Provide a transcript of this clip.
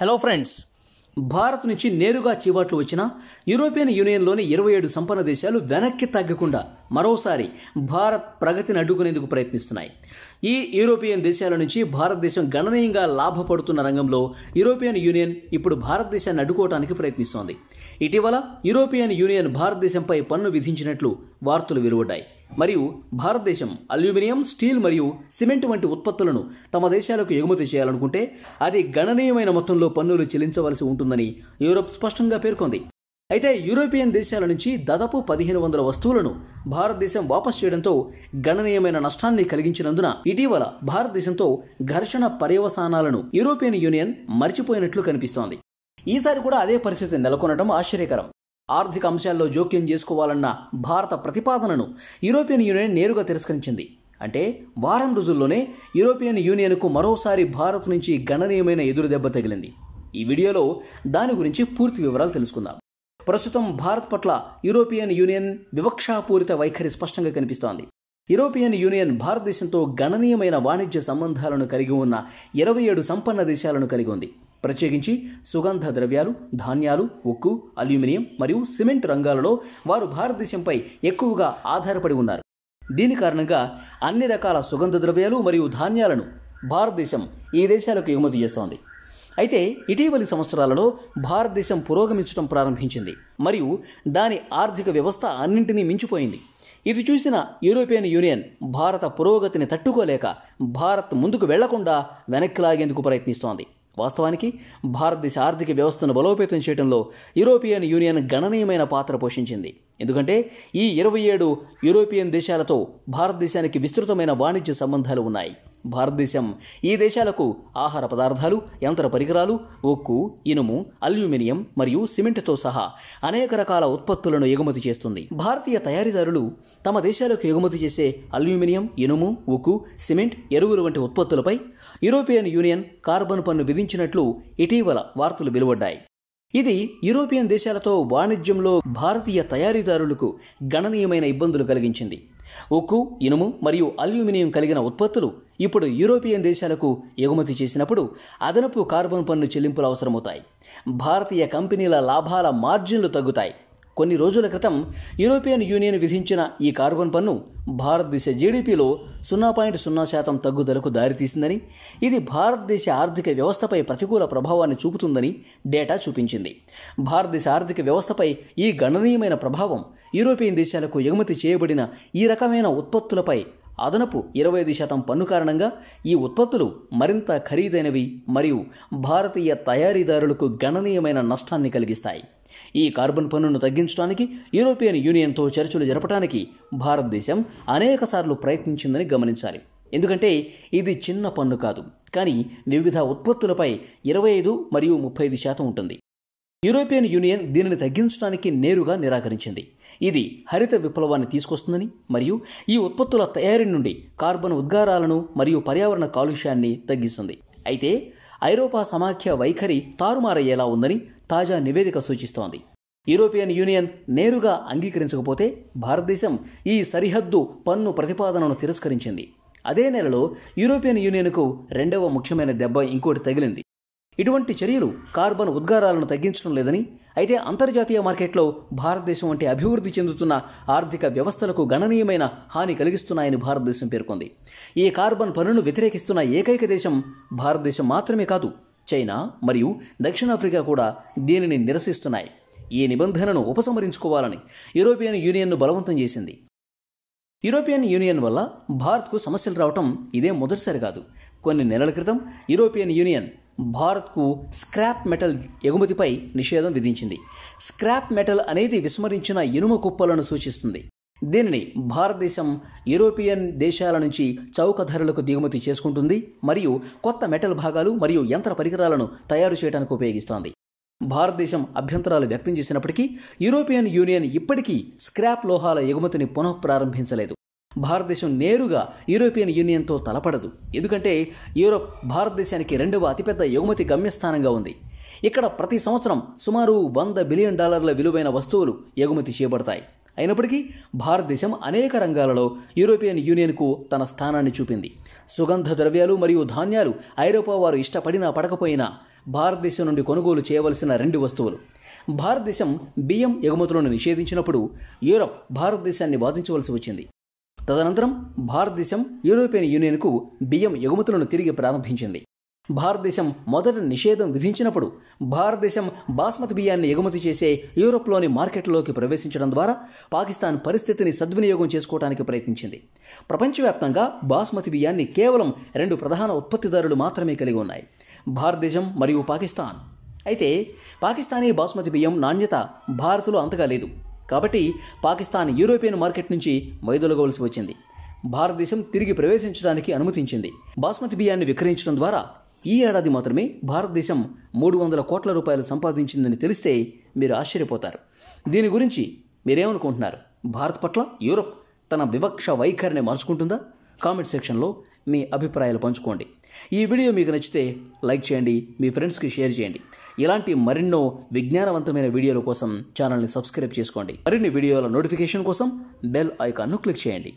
Hello friends, Bharat నుంచి నేరుగా చీవాట్లు వచ్చిన యూరోపియన్ యూనియన్లోని 27 సంపన్న దేశాలు వెనక్కి తగ్గకుండా మరోసారి భారత్ ప్రగతిని అడ్డుకునేందుకు ప్రయత్నిస్తున్నాయి. ఈ యూరోపియన్ దేశాల నుంచి భారతదేశం గణనీయంగా లాభపడుతున్న రంగంలో యూరోపియన్ యూనియన్ ఇప్పుడు భారతదేశాన్ని అడ్డుకోవడానికి ప్రయత్నిస్తోంది. ఇటీవల యూరోపియన్ యూనియన్ భారతదేశంపై పన్ను విధించినట్లు వార్తలు వెలువడ్డాయి. మరియు భారతదేశం అల్యూమినియం, స్టీల్ మరియు సిమెంట్ వంటి ఉత్పత్తులను తమ దేశాలకు ఎగుమతి చేయాలనుకుంటే అది గణనీయమైన మొత్తంలో పన్నులు చెల్లించవలసి ఉంటుందని యూరోప్ స్పష్టంగా పేర్కొంది. అయితే యూరోపియన్ దేశాల నుంచి దాదాపు 1500 వస్తువులను భారతదేశం వాపసు చేయడంతో గణనీయమైన నష్టాన్ని కలిగించినందున ఇటీవల భారతదేశంతో ఘర్షణ పర్యవసానాలను యూరోపియన్ యూనియన్ మర్చిపోయినట్లు కనిపిస్తోంది. ఈసారి కూడా అదే పరిస్థితి నెలకొనడం ఆశ్చర్యకరం. ఆర్థిక అంశాల్లో జోక్యం చేసుకోవాలన్న భారత ప్రతిపాదనను యూరోపియన్ యూనియన్ నేరుగా తిరస్కరించింది. అంటే వారం రోజుల్లోనే యూరోపియన్ యూనియన్కు మరోసారి భారత్ నుంచి గణనీయమైన ఎదురుదెబ్బ తగిలింది. ఈ వీడియోలో దాని గురించి పూర్తి వివరాలు తెలుసుకుందాం. ప్రస్తుతం భారత్ పట్ల యూరోపియన్ యూనియన్ వివక్షాపూరిత వైఖరి స్పష్టంగా కనిపిస్తోంది. యూరోపియన్ యూనియన్ భారతదేశంతో గణనీయమైన వాణిజ్య సంబంధాలను కలిగి ఉన్న 27 సంపన్న దేశాలను కలిగి ఉంది. ప్రత్యేకించి సుగంధ ద్రవ్యాలు, ధాన్యాలు, ఉక్కు, అల్యూమినియం మరియు సిమెంట్ రంగాలలో వారు భారతదేశంపై ఎక్కువగా ఆధారపడి ఉన్నారు. దీని కారణంగా అన్ని రకాల సుగంధ ద్రవ్యాలు మరియు ధాన్యాలను భారతదేశం ఈ దేశాలకు ఎగుమతి చేస్తోంది. అయితే ఇటీవలి సంవత్సరాలలో భారతదేశం పురోగమించడం ప్రారంభించింది మరియు దాని ఆర్థిక వ్యవస్థ అన్నింటినీ మించిపోయింది. ఇది చూసిన యూరోపియన్ యూనియన్ భారత పురోగతిని తట్టుకోలేక భారత్ ముందుకు వెళ్లకుండా వెనక్కి లాగేందుకు ప్రయత్నిస్తోంది. వాస్తవానికి భారతదేశ ఆర్థిక వ్యవస్థను బలోపేతం చేయడంలో యూరోపియన్ యూనియన్ గణనీయమైన పాత్ర పోషించింది. ఎందుకంటే ఈ 27 యూరోపియన్ దేశాలతో భారతదేశానికి విస్తృతమైన వాణిజ్య సంబంధాలు ఉన్నాయి. భారతదేశం ఈ దేశాలకు ఆహార పదార్థాలు, యంత్ర పరికరాలు, ఉక్కు, ఇనుము, అల్యూమినియం మరియు సిమెంట్తో సహా అనేక రకాల ఉత్పత్తులను ఎగుమతి చేస్తుంది. భారతీయ తయారీదారులు తమ దేశాలకు ఎగుమతి చేసే అల్యూమినియం, ఇనుము, ఉక్కు, సిమెంట్, ఎరువులు వంటి ఉత్పత్తులపై యూరోపియన్ యూనియన్ కార్బన్ పన్ను విధించినట్లు ఇటీవల వార్తలు వెలువడ్డాయి. ఇది యూరోపియన్ దేశాలతో వాణిజ్యంలో భారతీయ తయారీదారులకు గణనీయమైన ఇబ్బందులు కలిగించింది. ఉక్కు, ఇనుము మరియు అల్యూమినియం కలిగిన ఉత్పత్తులు ఇప్పుడు యూరోపియన్ దేశాలకు ఎగుమతి చేసినప్పుడు అదనపు కార్బన్ పన్ను చెల్లింపులు అవసరమవుతాయి. భారతీయ కంపెనీల లాభాల మార్జిన్లు తగ్గుతాయి. కొన్ని రోజుల క్రితం యూరోపియన్ యూనియన్ విధించిన ఈ కార్బన్ పన్ను భారతదేశ జీడీపీలో 0.0% తగ్గుదలకు దారితీసిందని, ఇది భారతదేశ ఆర్థిక వ్యవస్థపై ప్రతికూల ప్రభావాన్ని చూపుతుందని డేటా చూపించింది. భారతదేశ ఆర్థిక వ్యవస్థపై ఈ గణనీయమైన ప్రభావం యూరోపియన్ దేశాలకు ఎగుమతి చేయబడిన ఈ రకమైన ఉత్పత్తులపై అదనపు 25% పన్ను కారణంగా ఈ ఉత్పత్తులు మరింత ఖరీదైనవి మరియు భారతీయ తయారీదారులకు గణనీయమైన నష్టాన్ని కలిగిస్తాయి. ఈ కార్బన్ పన్నును తగ్గించడానికి యూరోపియన్ యూనియన్తో చర్చలు జరపడానికి భారతదేశం అనేకసార్లు ప్రయత్నించిందని గమనించాలి. ఎందుకంటే ఇది చిన్న పన్ను కాదు, కానీ వివిధ ఉత్పత్తులపై 25 మరియు 35% ఉంటుంది. యూరోపియన్ యూనియన్ దీనిని తగ్గించడానికి నేరుగా నిరాకరించింది. ఇది హరిత విప్లవాన్ని తీసుకొస్తుందని మరియు ఈ ఉత్పత్తుల తయారీ నుండి కార్బన్ ఉద్గారాలను మరియు పర్యావరణ కాలుష్యాన్ని తగ్గిస్తుంది. అయితే ఐరోపా సమాఖ్య వైఖరి తారుమారయ్యేలా ఉందని తాజా నివేదిక సూచిస్తోంది. యూరోపియన్ యూనియన్ నేరుగా అంగీకరించకపోతే భారతదేశం ఈ సరిహద్దు పన్ను ప్రతిపాదనను తిరస్కరించింది. అదే నెలలో యూరోపియన్ యూనియన్కు రెండవ ముఖ్యమైన దెబ్బ ఇంకోటి తగిలింది. ఇటువంటి చర్యలు కార్బన్ ఉద్గారాలను తగ్గించడం లేదని, అయితే అంతర్జాతీయ మార్కెట్లో భారతదేశం వంటి అభివృద్ధి చెందుతున్న ఆర్థిక వ్యవస్థలకు గణనీయమైన హాని కలిగిస్తున్నాయని భారతదేశం పేర్కొంది. ఈ కార్బన్ పన్నును వ్యతిరేకిస్తున్న ఏకైక దేశం భారతదేశం మాత్రమే కాదు, చైనా మరియు దక్షిణాఫ్రికా కూడా దీనిని నిరసిస్తున్నాయి. ఈ నిబంధనను ఉపసంహరించుకోవాలని యూరోపియన్ యూనియన్ను బలవంతం చేసింది. యూరోపియన్ యూనియన్ వల్ల భారత్కు సమస్యలు రావటం ఇదే మొదటిసారి కాదు. కొన్ని నెలల క్రితం యూరోపియన్ యూనియన్ భారత్కు స్క్రాప్ మెటల్ ఎగుమతిపై నిషేధం విధించింది. స్క్రాప్ మెటల్ అనేది విస్మరించిన ఇనుము కుప్పలను సూచిస్తుంది. దీనిని భారతదేశం యూరోపియన్ దేశాల నుంచి చౌక ధరలకు దిగుమతి చేసుకుంటుంది మరియు కొత్త మెటల్ భాగాలు మరియు యంత్ర పరికరాలను తయారు చేయడానికి ఉపయోగిస్తోంది. భారతదేశం అభ్యంతరాలు వ్యక్తం చేసినప్పటికీ యూరోపియన్ యూనియన్ ఇప్పటికీ స్క్రాప్ లోహాల ఎగుమతిని పునఃప్రారంభించలేదు. భారతదేశం నేరుగా యూరోపియన్ యూనియన్తో తలపడదు, ఎందుకంటే యూరోప్ భారతదేశానికి రెండవ అతిపెద్ద ఎగుమతి గమ్యస్థానంగా ఉంది. ఇక్కడ ప్రతి సంవత్సరం సుమారు $100 బిలియన్ విలువైన వస్తువులు ఎగుమతి చేయబడతాయి. అయినప్పటికీ భారతదేశం అనేక రంగాలలో యూరోపియన్ యూనియన్కు తన స్థానాన్ని చూపింది. సుగంధ ద్రవ్యాలు మరియు ధాన్యాలు ఐరోపా వారు ఇష్టపడినా పడకపోయినా భారతదేశం నుండి కొనుగోలు చేయవలసిన 2 వస్తువులు. భారతదేశం బియ్యం ఎగుమతులను నిషేధించినప్పుడు యూరప్ భారతదేశాన్ని వాదించవలసి వచ్చింది. తదనంతరం భారతదేశం యూరోపియన్ యూనియన్కు బియ్యం ఎగుమతులను తిరిగి ప్రారంభించింది. భారతదేశం మొదట నిషేధం విధించినప్పుడు భారతదేశం బాస్మతి బియ్యాన్ని ఎగుమతి చేసే యూరోప్లోని మార్కెట్లోకి ప్రవేశించడం ద్వారా పాకిస్తాన్ పరిస్థితిని సద్వినియోగం చేసుకోవడానికి ప్రయత్నించింది. ప్రపంచవ్యాప్తంగా బాస్మతి బియ్యాన్ని కేవలం 2 ప్రధాన ఉత్పత్తిదారులు మాత్రమే కలిగి ఉన్నాయి, భారతదేశం మరియు పాకిస్తాన్. అయితే పాకిస్తానీ బాస్మతి బియ్యం నాణ్యత భారత్లో అంతగా లేదు. కాబట్టి పాకిస్తాన్ యూరోపియన్ మార్కెట్ నుంచి వైదొలగవలసి వచ్చింది. భారతదేశం తిరిగి ప్రవేశించడానికి అనుమతించింది. బాస్మతి బియ్యాన్ని విక్రయించడం ద్వారా ఈ ఏడాది మాత్రమే భారతదేశం 300 కోట్ల రూపాయలు సంపాదించిందని తెలిస్తే మీరు ఆశ్చర్యపోతారు. దీని గురించి మీరేమనుకుంటున్నారు? భారత్ పట్ల యూరప్ తన వివక్ష వైఖరిని మార్చుకుంటుందా? కామెంట్ సెక్షన్లో మీ అభిప్రాయాలు పంచుకోండి. ఈ వీడియో మీకు నచ్చితే లైక్ చేయండి, మీ ఫ్రెండ్స్కి షేర్ చేయండి. ఇలాంటి మరెన్నో విజ్ఞానవంతమైన వీడియోల కోసం ఛానల్ని సబ్స్క్రైబ్ చేసుకోండి. మరిన్ని వీడియోల నోటిఫికేషన్ కోసం బెల్ ఐకాన్ను క్లిక్ చేయండి.